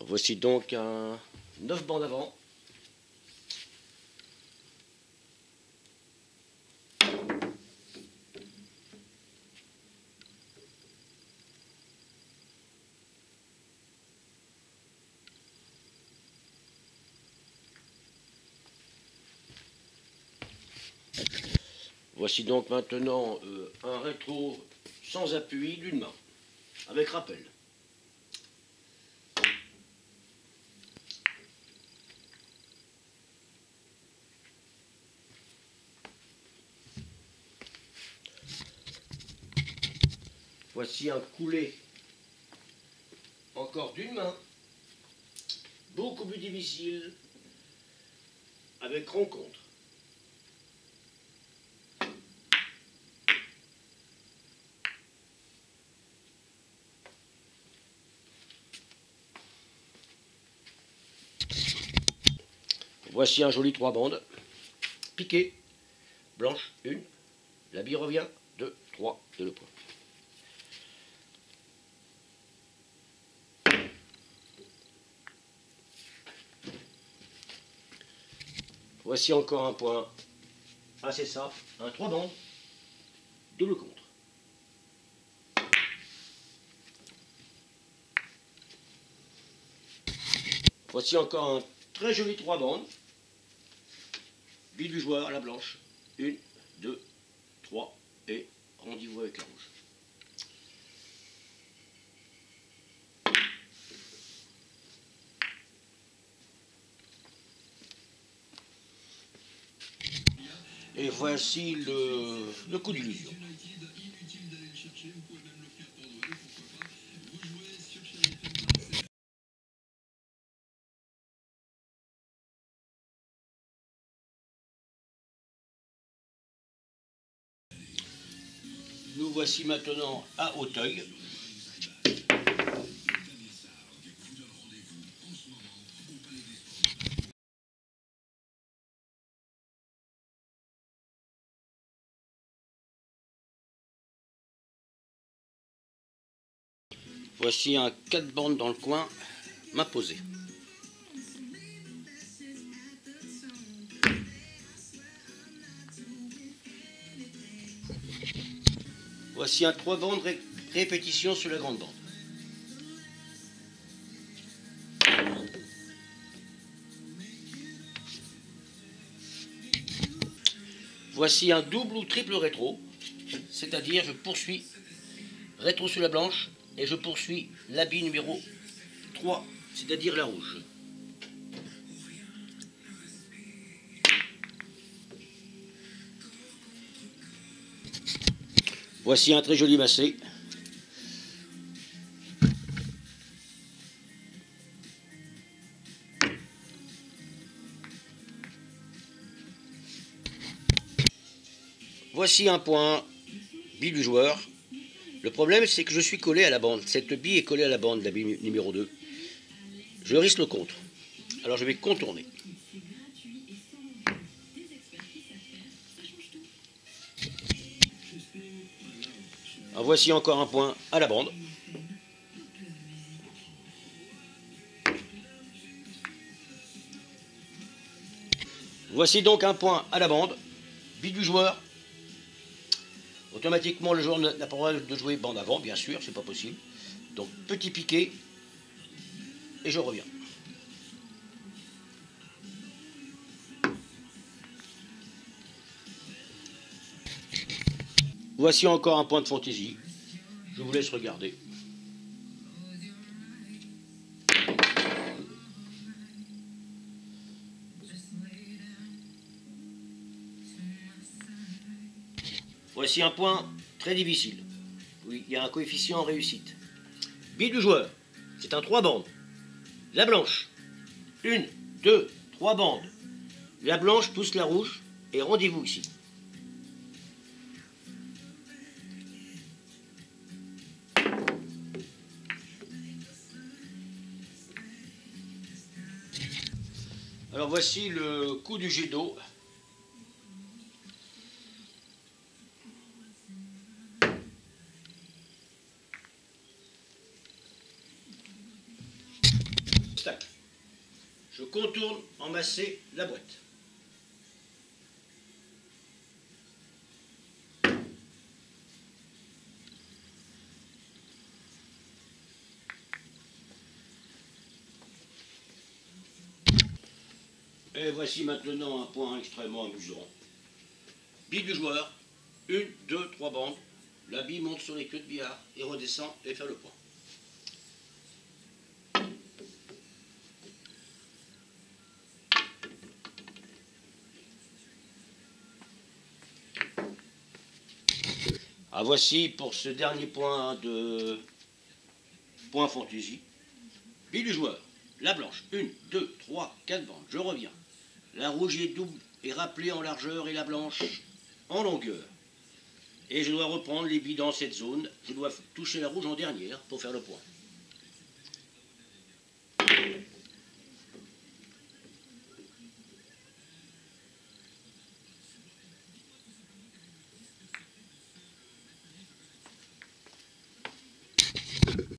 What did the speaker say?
Voici donc un 9 bandes avant. Voici donc maintenant un rétro sans appui d'une main, avec rappel. Voici un coulé encore d'une main, beaucoup plus difficile, avec rencontre. Voici un joli 3 bandes, piqué, blanche, 1, la bille revient, 2, 3, de le point. Voici encore un point assez simple, un 3 bandes, double contre. Voici encore un très joli 3 bandes, bille du joueur, la blanche, 1, 2, 3, et rendez-vous avec la rouge. Et voici le coup d'illusion. Nous voici maintenant à Auteuil. Voici un 4 bandes dans le coin, main posée. Voici un 3 bandes répétition sur la grande bande. Voici un double ou triple rétro, c'est-à-dire je poursuis rétro sur la blanche et je poursuis la bille numéro 3, c'est-à-dire la rouge. Voici un très joli massé. Voici un point, bille du joueur. Le problème, c'est que je suis collé à la bande. Cette bille est collée à la bande, la bille numéro 2. Je risque le contre. Alors je vais contourner. Alors voici encore un point à la bande. Voici donc un point à la bande, bille du joueur. Automatiquement, le joueur n'a pas le droit de jouer bande avant, bien sûr, c'est pas possible. Donc petit piqué, et je reviens. Voici encore un point de fantaisie. Je vous laisse regarder. Voici un point très difficile. Oui, il y a un coefficient en réussite. Bille du joueur, c'est un 3 bandes. La blanche, 1, 2, 3 bandes. La blanche pousse la rouge et rendez-vous ici. Alors voici le coup du jet d'eau. obstacle. Je contourne en massé la boîte. Et voici maintenant un point extrêmement amusant. Bille du joueur, 1, 2, 3 bandes. La bille monte sur les queues de billard et redescend et fait le point. Ah, voici pour ce dernier point de point fantaisie. Bille du joueur, la blanche, 1, 2, 3, 4 bandes, je reviens. La rouge est double et rappelée en largeur et la blanche en longueur. Et je dois reprendre les billes dans cette zone. Je dois toucher la rouge en dernière pour faire le point.